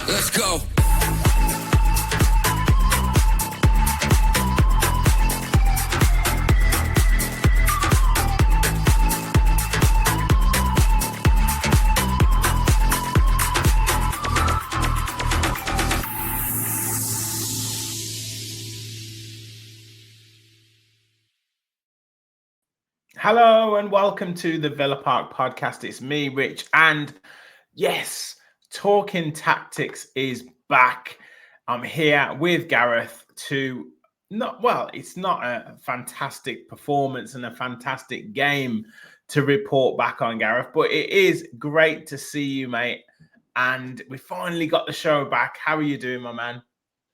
Let's go. Hello and welcome to the Villa Park podcast. It's me, Rich, and yes, Talking Tactics is back. I'm here with Gareth to it's not a fantastic performance and a fantastic game to report back on, Gareth, but it is great to see you, mate. And we finally got the show back. How are you doing, my man?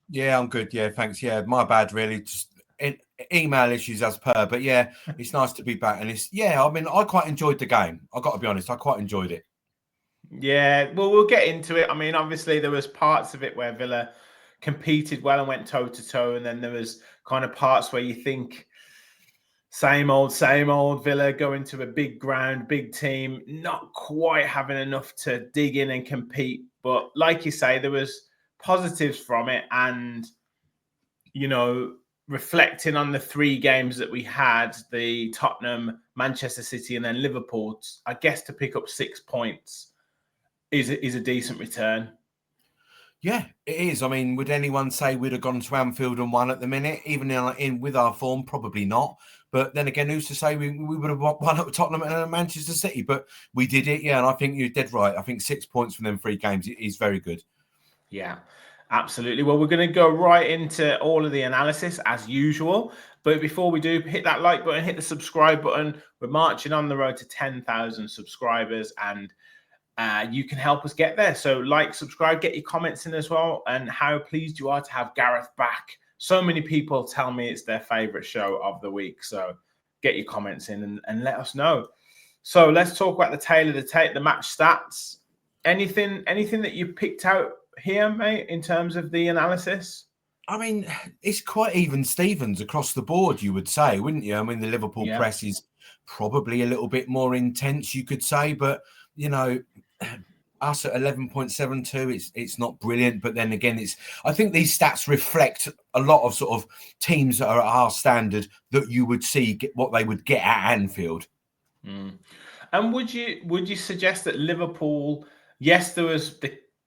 Yeah, I'm good. Yeah, thanks. Yeah, my bad, really. Just email issues as per. But yeah, it's nice to be back. And I quite enjoyed the game. I've got to be honest, I quite enjoyed it. Yeah, well, we'll get into it. I mean, obviously, there was parts of it where Villa competed well and went toe to toe, and then there was kind of parts where you think same old Villa going to a big ground, big team, not quite having enough to dig in and compete. But like you say, there was positives from it, and reflecting on the three games that we had, the Tottenham, Manchester City, and then Liverpool, I guess to pick up 6 points is a decent return. Yeah, it is. I mean, would anyone say we'd have gone to Anfield and won at the minute, even in with our form? Probably not. But then again, who's to say we would have won at Tottenham and Manchester City? But we did it, yeah. And I think you're dead right. I think 6 points from them 3 games is very good. Yeah, absolutely. Well, we're going to go right into all of the analysis as usual. But before we do, hit that like button, hit the subscribe button. We're marching on the road to 10,000 subscribers, and you can help us get there. So like, subscribe, get your comments in as well, and how pleased you are to have Gareth back. So many people tell me it's their favorite show of the week. So get your comments in and let us know. So let's talk about the tail of the tape, the match stats. Anything that you picked out here, mate, in terms of the analysis? I mean, it's quite even Stevens across the board, you would say, wouldn't you? I mean, the Liverpool press is probably a little bit more intense, you could say, but us at 11.72, it's not brilliant. But then again, I think these stats reflect a lot of sort of teams that are at our standard that you would see what they would get at Anfield. And would you suggest that Liverpool, yes, there was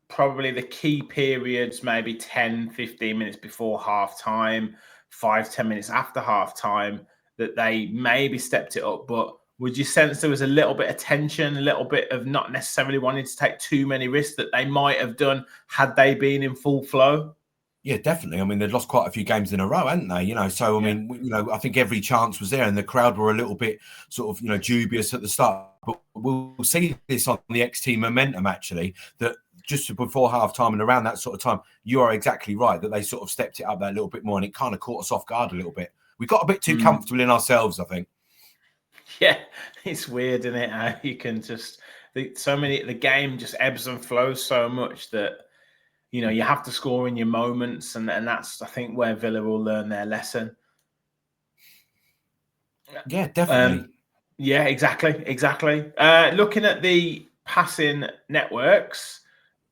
probably the key periods, maybe 10, 15 minutes before half time, 5-10 minutes after half time, that they maybe stepped it up, but would you sense there was a little bit of tension, a little bit of not necessarily wanting to take too many risks that they might have done had they been in full flow? Yeah, definitely. I mean, they'd lost quite a few games in a row, hadn't they? So, I mean, I think every chance was there, and the crowd were a little bit sort of, dubious at the start. But we'll see this on the XT momentum, actually, that just before half time and around that sort of time, you are exactly right, that they sort of stepped it up that little bit more, and it kind of caught us off guard a little bit. We got a bit too comfortable in ourselves, I think. Yeah, it's weird, isn't it? How you can just the game just ebbs and flows so much that you have to score in your moments, and that's, I think, where Villa will learn their lesson. Yeah, definitely. Yeah, exactly. Looking at the passing networks,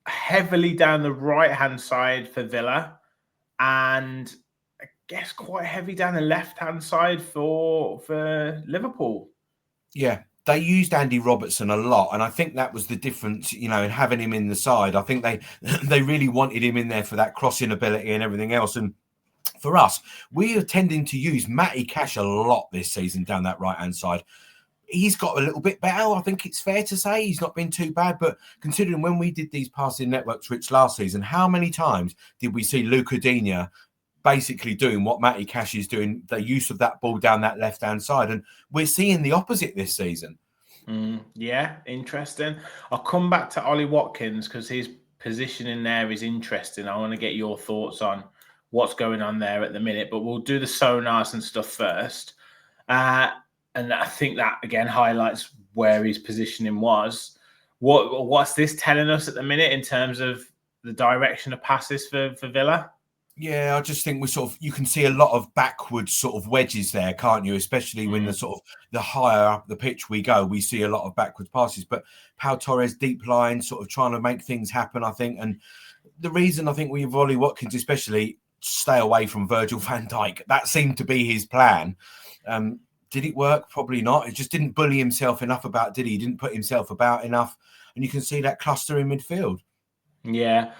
heavily down the right-hand side for Villa, and I guess quite heavy down the left-hand side for Liverpool. Yeah, they used Andy Robertson a lot, and I think that was the difference, in having him in the side. I think they really wanted him in there for that crossing ability and everything else. And for us, we are tending to use Matty Cash a lot this season down that right-hand side. He's got a little bit better. I think it's fair to say he's not been too bad. But considering when we did these passing networks, Rich, last season, how many times did we see Luca Digne basically doing what Matty Cash is doing, the use of that ball down that left-hand side? And we're seeing the opposite this season. Yeah, interesting. I'll come back to Ollie Watkins because his position in there is interesting. I want to get your thoughts on what's going on there at the minute, but we'll do the sonars and stuff first. And I think that, again, highlights where his positioning was. What's this telling us at the minute in terms of the direction of passes for Villa? Yeah, I just think you can see a lot of backwards sort of wedges there, can't you? Especially when the higher up the pitch we go, we see a lot of backwards passes. But Pau Torres deep line, sort of trying to make things happen, I think. And The reason I think with Ollie Watkins, especially, stay away from Virgil van Dijk. That seemed to be his plan. Did it work? Probably not. He just didn't bully himself enough about, did he? He didn't put himself about enough. And you can see that cluster in midfield. Yeah.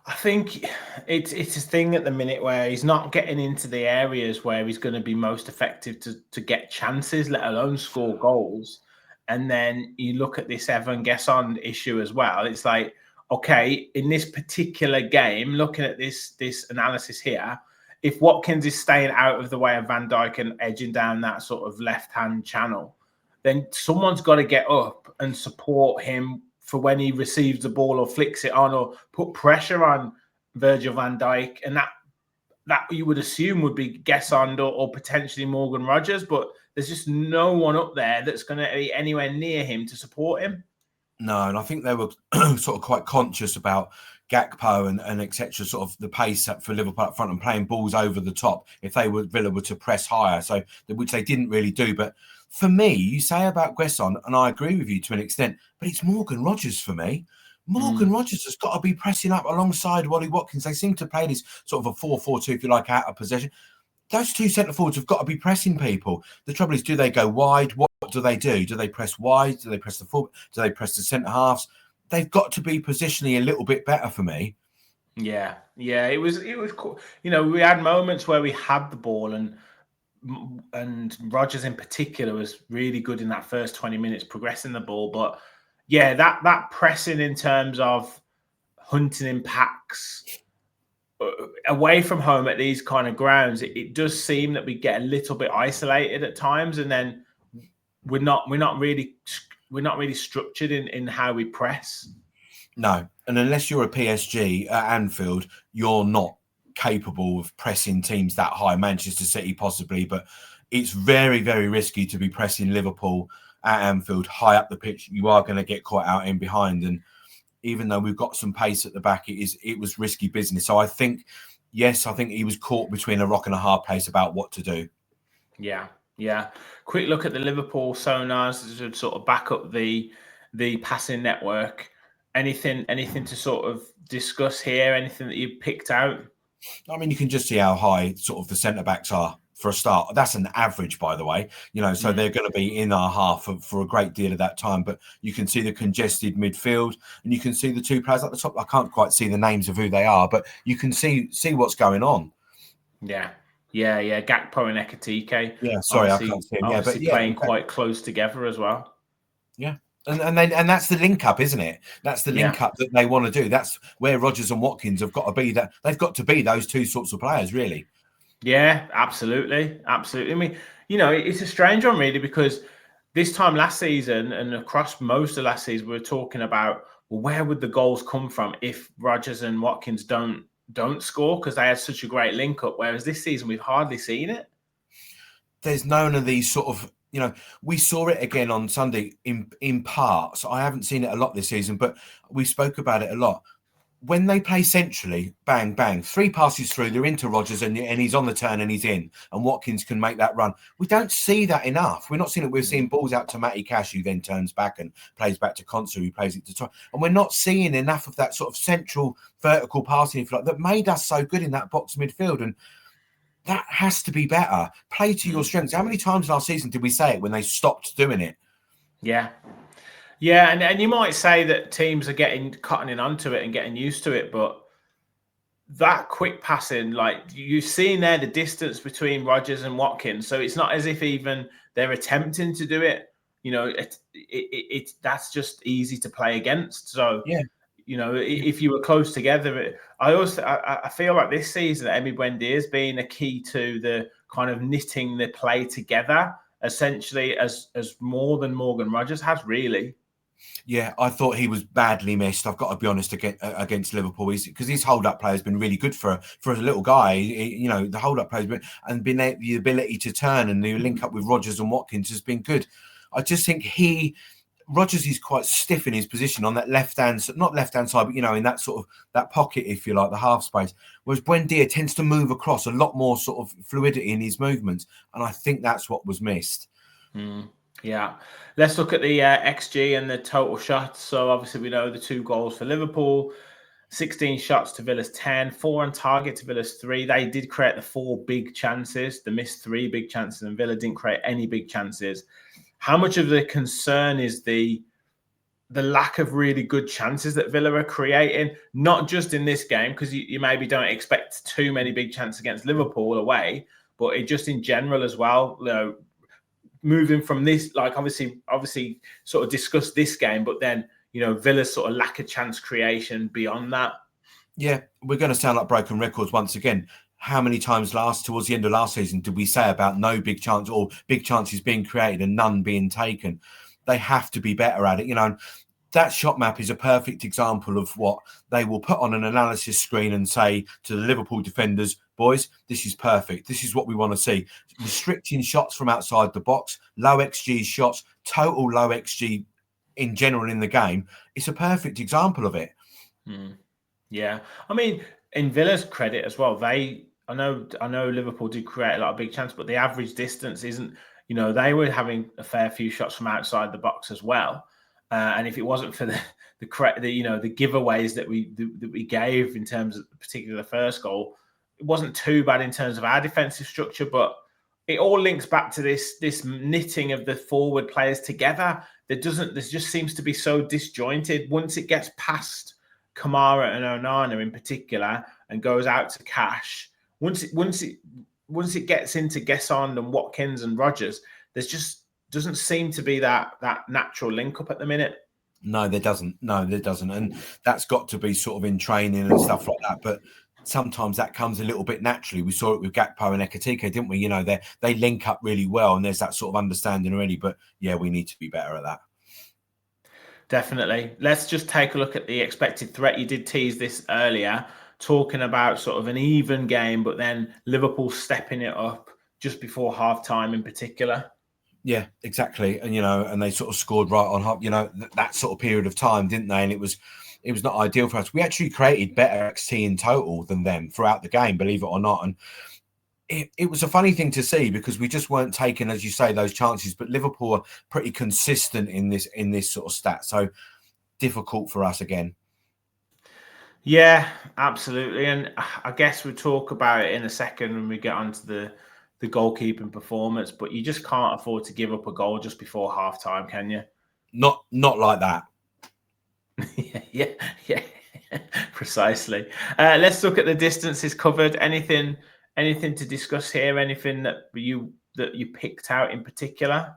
I think it's a thing at the minute where he's not getting into the areas where he's going to be most effective to get chances, let alone score goals. And then you look at this Evan Gesson issue as well. It's like, okay, in this particular game, looking at this analysis here, if Watkins is staying out of the way of Van Dijk and edging down that sort of left-hand channel, then someone's got to get up and support him for when he receives the ball or flicks it on or put pressure on Virgil van Dijk. And that you would assume would be Gesson or potentially Morgan Rogers, but there's just no one up there that's going to be anywhere near him to support him. No, and I think they were sort of quite conscious about Gakpo and etc. Sort of the pace up for Liverpool up front and playing balls over the top if Villa were to press higher. So which they didn't really do. But for me, you say about Gesson, and I agree with you to an extent, but it's Morgan Rogers for me. Morgan Rogers has got to be pressing up alongside Ollie Watkins. They seem to play this sort of a 4-4-2, if you like, out of possession. Those two centre forwards have got to be pressing people. The trouble is, do they go wide? What do they do? Do they press wide? Do they press the forward? Do they press the centre halves? They've got to be positionally a little bit better for me. Yeah, it was cool. You know, we had moments where we had the ball and Rogers in particular was really good in that first 20 minutes progressing the ball. But yeah, that pressing in terms of hunting in packs away from home at these kind of grounds, it does seem that we get a little bit isolated at times, and then we're not really structured in how we press. No, and unless you're a PSG at Anfield, you're not capable of pressing teams that high. Manchester City possibly, but it's very, very risky to be pressing Liverpool at Anfield high up the pitch. You are going to get caught out in behind, and even though we've got some pace at the back, it was risky business. So I think he was caught between a rock and a hard place about what to do. Yeah. Quick look at the Liverpool sonars to sort of back up the passing network. Anything to sort of discuss here? Anything that you picked out? I mean, you can just see how high sort of the centre backs are for a start. That's an average, by the way, so they're going to be in our half for a great deal of that time. But you can see the congested midfield, and you can see the two players at the top. I can't quite see the names of who they are, but you can see what's going on. Yeah. Gakpo and Ekitike. Yeah, sorry, I can't see him. Yeah, but playing quite close together as well. Yeah. And that's the link up, isn't it? That's the link up that they want to do. That's where Rogers and Watkins have got to be. That they've got to be those two sorts of players, really. Yeah, absolutely. I mean, it's a strange one, really, because this time last season and across most of last season, we were talking about, well, where would the goals come from if Rogers and Watkins don't score, because they had such a great link up. Whereas this season, we've hardly seen it. There's none of these sort of, we saw it again on Sunday in parts. I haven't seen it a lot this season, but we spoke about it a lot. When they play centrally, bang, bang, 3 passes through, they're into Rogers and he's on the turn and he's in, and Watkins can make that run. We don't see that enough. We're not seeing it. We're seeing balls out to Matty Cash, who then turns back and plays back to Konsa, who plays it to top. And we're not seeing enough of that sort of central vertical passing, if you like, that made us so good in that box midfield. And that has to be better. Play to your strengths. How many times last season did we say it when they stopped doing it? Yeah, and you might say that teams are getting cottoning onto it and getting used to it, but that quick passing, like you've seen there, the distance between Rogers and Watkins, so it's not as if even they're attempting to do it. It's that's just easy to play against. So yeah. If you were close together, I feel like this season, Emi Buendia has been a key to the kind of knitting the play together, essentially as more than Morgan Rogers has, really. Yeah, I thought he was badly missed. I've got to be honest against Liverpool, because his hold-up play has been really good for a little guy. The hold-up play has been the ability to turn and the link up with Rogers and Watkins has been good. I just think Rogers is quite stiff in his position on that not left-hand side, but in that sort of that pocket, if you like, the half space. Whereas Buendia tends to move across a lot more sort of fluidity in his movements, and I think that's what was missed. Yeah, let's look at the XG and the total shots. So obviously we know the 2 goals for Liverpool. 16 shots to Villa's 10, 4 on target to Villa's 3. They did create the 4 big chances, the missed 3 big chances, and Villa didn't create any big chances. How much of the concern is the lack of really good chances that Villa are creating, not just in this game, because you maybe don't expect too many big chances against Liverpool away, but it just in general as well, you know, moving from this, like obviously sort of discuss this game, but then, you know, Villa's sort of lack of chance creation beyond that. Yeah, we're going to sound like broken records once again. How many times towards the end of last season did we say about no big chance or big chances being created and none being taken? They have to be better at it. You know, that shot map is a perfect example of what they will put on an analysis screen and say to the Liverpool defenders, boys, this is perfect. This is what we want to see. Restricting shots from outside the box, low XG shots, total low XG in general in the game. It's a perfect example of it. Yeah. I mean, in Villa's credit as well, I know Liverpool did create a lot of big chances, but the average distance isn't, you know, they were having a fair few shots from outside the box as well. And if it wasn't for the you know, the giveaways that we gave in terms of particularly the first goal, it wasn't too bad in terms of our defensive structure, but it all links back to this knitting of the forward players together. There just seems to be so disjointed. Once it gets past Kamara and Onana in particular and goes out to Cash, once it gets into Gesson and Watkins and Rodgers, there's just doesn't seem to be that natural link up at the minute. No, there doesn't. And that's got to be sort of in training and stuff like that. But sometimes that comes a little bit naturally. We saw it with Gakpo and Ekitike, didn't we? You know, they link up really well and there's that sort of understanding already. But yeah, we need to be better at that. Definitely. Let's just take a look at the expected threat. You did tease this earlier, talking about sort of an even game, but then Liverpool stepping it up just before half-time in particular. Yeah, exactly. And, you know, and they sort of scored right on half, you know, that sort of period of time, didn't they? And it was not ideal for us. We actually created better XT in total than them throughout the game, believe it or not. And it was a funny thing to see because we just weren't taking, as you say, those chances. But Liverpool are pretty consistent in this sort of stat. So difficult for us again. Yeah, absolutely. And I guess we'll talk about it in a second when we get onto the goalkeeping performance. But you just can't afford to give up a goal just before half-time, can you? Not like that. yeah. Precisely. Let's look at the distances covered. Anything to discuss here? Anything that you picked out in particular?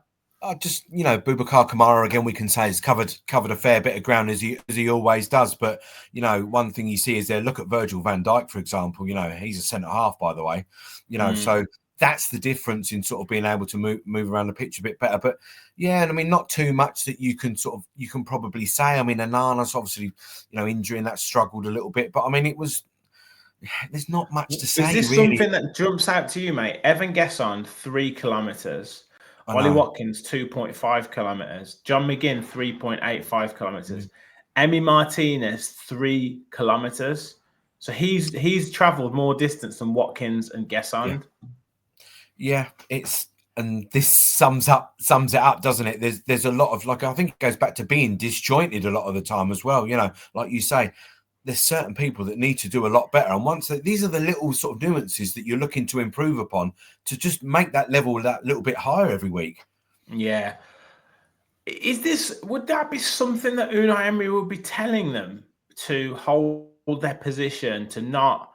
Just, you know, Boubacar Kamara again. We can say has covered a fair bit of ground as he always does. But you know, one thing you see is there. Look at Virgil van Dijk, for example. You know, he's a centre half, by the way. You know, so that's the difference in sort of being able to move around the pitch a bit better. But yeah, and I mean, not too much that you can probably say. I mean, Anana's obviously, you know, injury and that struggled a little bit. But I mean, there's not much to say. Is this really something that jumps out to you, mate? Evan Gesson, 3 kilometres. Ollie Watkins, 2.5 kilometres. John McGinn, 3.85 kilometres. Emi Martinez, 3 kilometres. So he's travelled more distance than Watkins and Gesson. Yeah, and this sums it up, doesn't it? There's a lot of, like, I think it goes back to being disjointed a lot of the time as well. You know, like you say, there's certain people that need to do a lot better. And these are the little sort of nuances that you're looking to improve upon to just make that level that little bit higher every week. Yeah. Would that be something that Unai Emery would be telling them to hold their position, to not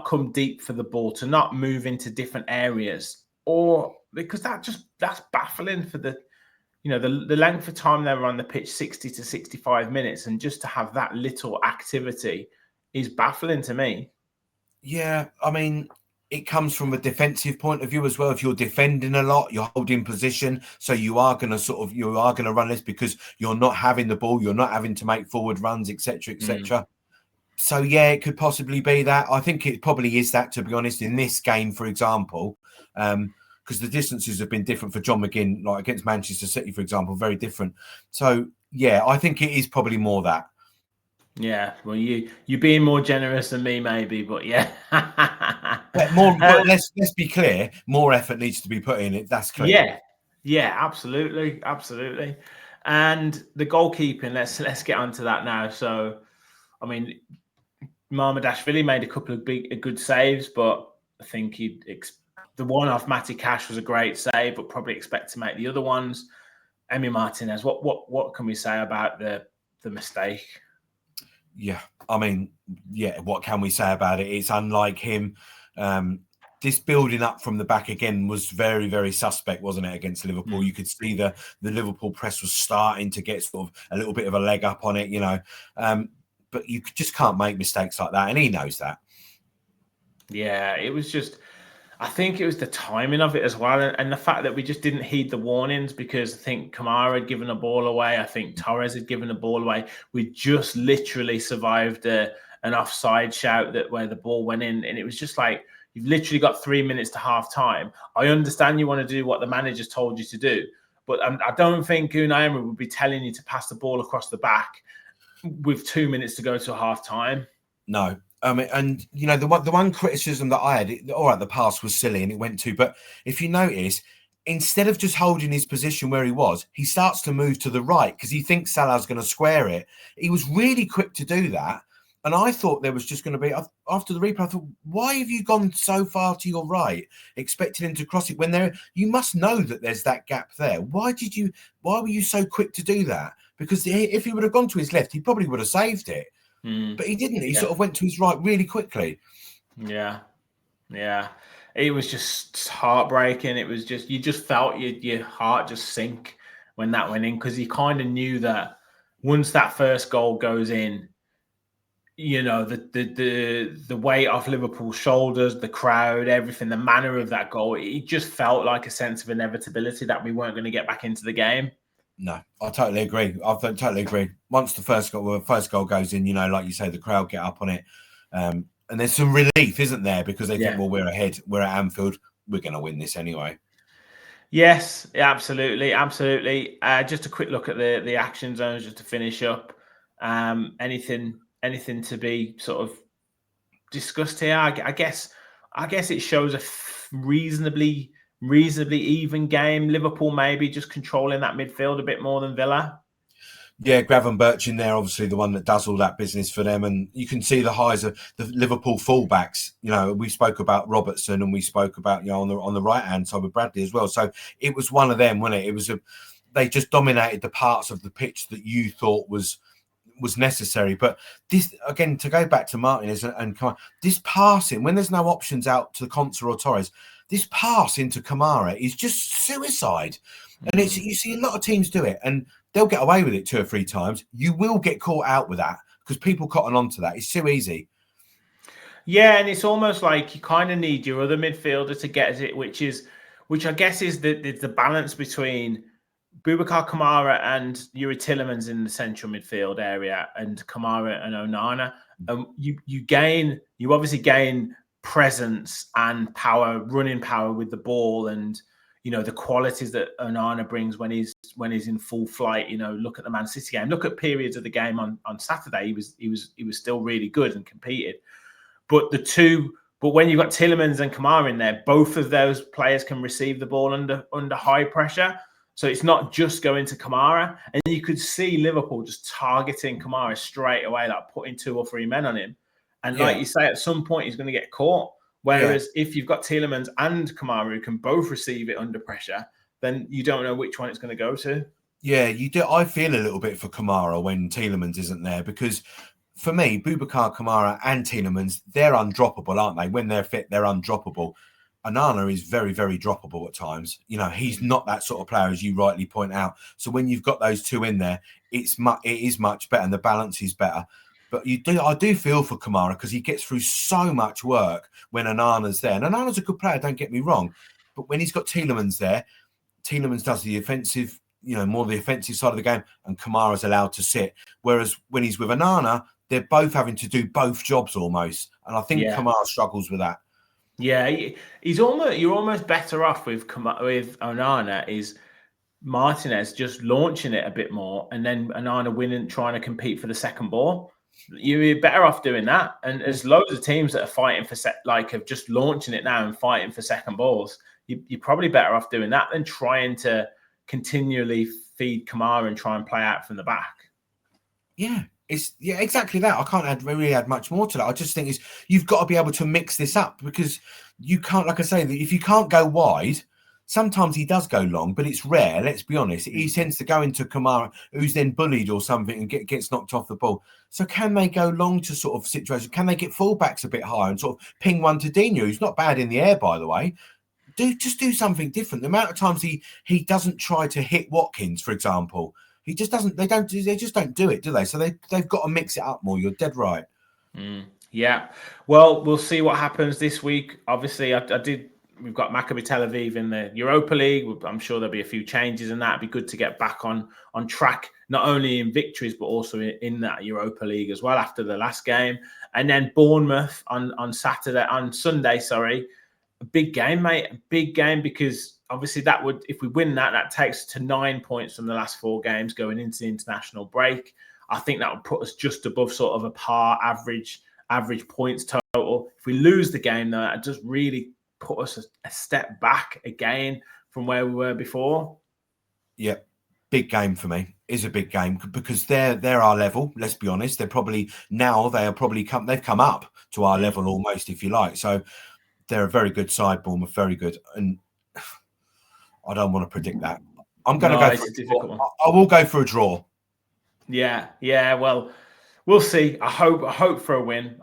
come deep for the ball, to not move into different areas? Or because that's baffling for the length of time they were on the pitch, 60 to 65 minutes, and just to have that little activity is baffling to me. Yeah, I mean, it comes from a defensive point of view as well. If you're defending a lot, you're holding position, so you are going to run this because you're not having the ball, you're not having to make forward runs, etc., etc. So yeah, it could possibly be that. I think it probably is that, to be honest, in this game, for example. Because the distances have been different for John McGinn, like against Manchester City, for example, very different. So, yeah, I think it is probably more that. Yeah, well, you're being more generous than me, maybe, but yeah. But let's be clear, more effort needs to be put in it. That's clear. Yeah, absolutely. And the goalkeeping, let's get onto that now. So, I mean, Marmadashvili made a couple of good saves, but I think the one off Matty Cash was a great save, but probably expect to make the other ones. Emi Martinez, what can we say about the mistake? Yeah, I mean, yeah, what can we say about it? It's unlike him. This building up from the back again was very, very suspect, wasn't it, against Liverpool? You could see the Liverpool press was starting to get sort of a little bit of a leg up on it, you know. But you just can't make mistakes like that, and he knows that. Yeah, it was just, I think it was the timing of it as well, and the fact that we just didn't heed the warnings, because I think Kamara had given a ball away. I think Torres had given a ball away. We just literally survived an offside shout where the ball went in, and it was just like, you've literally got 3 minutes to half time. I understand you want to do what the manager's told you to do, but I don't think Unai Emery would be telling you to pass the ball across the back with 2 minutes to go to half time. No. And you know, the one criticism that I had, all right, the pass was silly and it went to, but if you notice, instead of just holding his position where he was, he starts to move to the right because he thinks Salah's going to square it. He was really quick to do that. And I thought there was just going to be, after the replay, I thought, why have you gone so far to your right, expecting him to cross it when you must know that there's that gap there. Why were you so quick to do that? Because if he would have gone to his left, he probably would have saved it. But he didn't. He sort of went to his right really quickly. Yeah. It was just heartbreaking. It was just, you just felt your heart just sink when that went in, because you kind of knew that once that first goal goes in, you know, the weight off Liverpool's shoulders, the crowd, everything, the manner of that goal, it just felt like a sense of inevitability that we weren't going to get back into the game. No, I totally agree. I totally agree. Once the first goal goes in, you know, like you say, the crowd get up on it. And there's some relief, isn't there? Because they think, well, we're ahead. We're at Anfield. We're going to win this anyway. Yes, absolutely. Just a quick look at the action zones just to finish up. Anything to be sort of discussed here? I guess it shows a reasonably even game. Liverpool maybe just controlling that midfield a bit more than Villa. Yeah, Gravenberch in there, obviously the one that does all that business for them, and you can see the highs of the Liverpool fullbacks. You know, we spoke about Robertson and we spoke about, you know, on the right hand side with Bradley as well. So it was one of them, wasn't it? It was they just dominated the parts of the pitch that you thought was necessary. But this, again, to go back to Martinez and come on, this passing when there's no options out to Konsa or Torres, this pass into Kamara is just suicide. And you see a lot of teams do it, and they'll get away with it 2 or 3 times. You will get caught out with that because people cotton on to that. It's too easy. Yeah, and it's almost like you kind of need your other midfielder to get it, which I guess is the balance between Boubacar Kamara and Yuri Tillemans in the central midfield area, and Kamara and Onana. You obviously gain presence and power, running power with the ball, and you know the qualities that Onana brings when he's in full flight. You know, look at the Man City game. Look at periods of the game on Saturday. He was still really good and competed. But when you've got Tillemans and Kamara in there, both of those players can receive the ball under high pressure. So it's not just going to Kamara. And you could see Liverpool just targeting Kamara straight away, like putting 2 or 3 men on him. And like you say, at some point he's going to get caught. Whereas if you've got Tielemans and Kamara who can both receive it under pressure, then you don't know which one it's going to go to. Yeah, you do. I feel a little bit for Kamara when Tielemans isn't there, because for me, Boubacar Kamara and Tielemans, they're undroppable, aren't they? When they're fit, they're undroppable. Onana is very, very droppable at times. You know, he's not that sort of player, as you rightly point out. So when you've got those 2 in there, it is much better, and the balance is better. But I do feel for Kamara because he gets through so much work when Onana's there. And Onana's a good player, don't get me wrong. But when he's got Tielemans there, Tielemans does the offensive, you know, more the offensive side of the game, and Kamara's allowed to sit. Whereas when he's with Onana, they're both having to do both jobs almost. And I think Kamara struggles with that. Yeah, you're almost better off with Onana is Martinez just launching it a bit more, and then Onana winning, trying to compete for the second ball. You're better off doing that. And there's loads of teams that are fighting for of just launching it now and fighting for second balls. You're probably better off doing that than trying to continually feed Kamara and try and play out from the back. Yeah, It's exactly that. I can't really add much more to that. I just think you've got to be able to mix this up, because you can't, like I say, that if you can't go wide, sometimes he does go long, but it's rare. Let's be honest. He tends to go into Kamara, who's then bullied or something and gets knocked off the ball. So can they go long to sort of situations? Can they get fullbacks a bit higher and sort of ping one to Dino, who's not bad in the air, by the way? Just do something different. The amount of times he doesn't try to hit Watkins, for example. He just doesn't. They just don't do it, do they? So they've got to mix it up more. You're dead right. Yeah. Well, we'll see what happens this week. Obviously, we've got Maccabi Tel Aviv in the Europa League. I'm sure there'll be a few changes in that. It'd be good to get back on track, not only in victories, but also in that Europa League as well after the last game. And then Bournemouth on Sunday, sorry. A big game, mate. A big game, because obviously if we win that takes us to 9 points from the last 4 games going into the international break. I think that would put us just above sort of a par average points total. If we lose the game, though, it does really put us a step back again from where we were before. Yeah, big game for me. Is a big game, because they're our level. Let's be honest. They've come up to our level almost, if you like. So they're a very good side, Bournemouth, very good. And I don't want to predict that. I'm going to go for a difficult one. I will go for a draw. Yeah. Well, we'll see. I hope for a win.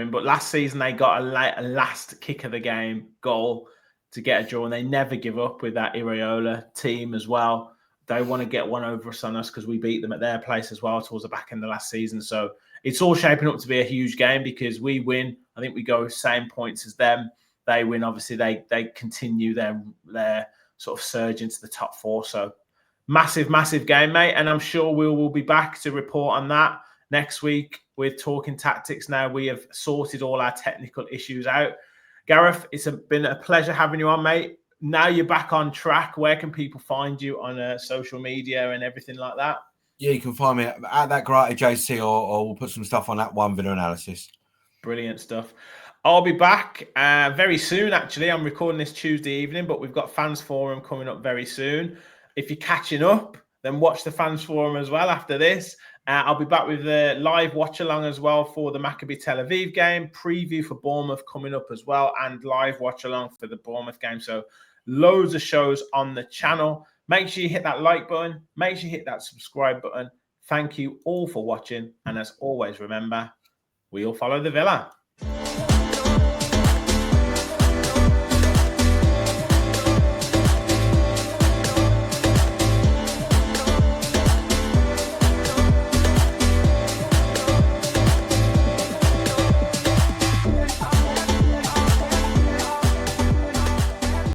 But last season they got a last kick of the game goal to get a draw, and they never give up with that Iraola team as well. They want to get one over us on us because we beat them at their place as well towards the back end of last season. So it's all shaping up to be a huge game, because we win. I think we go same points as them. They win. Obviously, they continue their sort of surge into the top 4. So massive game, mate. And I'm sure we will be back to report on that next week with Talking Tactics. Now we have sorted all our technical issues out. Gareth, it's been a pleasure having you on, mate. Now you're back on track. Where can people find you on social media and everything like that? Yeah, you can find me at that Grata JC, or we'll put some stuff on that one video analysis. Brilliant stuff. I'll be back very soon, actually. I'm recording this Tuesday evening, but we've got Fans Forum coming up very soon. If you're catching up, then watch the Fans Forum as well after this. I'll be back with the live watch-along as well for the Maccabi Tel Aviv game, preview for Bournemouth coming up as well, and live watch-along for the Bournemouth game. So loads of shows on the channel. Make sure you hit that like button. Make sure you hit that subscribe button. Thank you all for watching. And as always, remember, we all follow the Villa.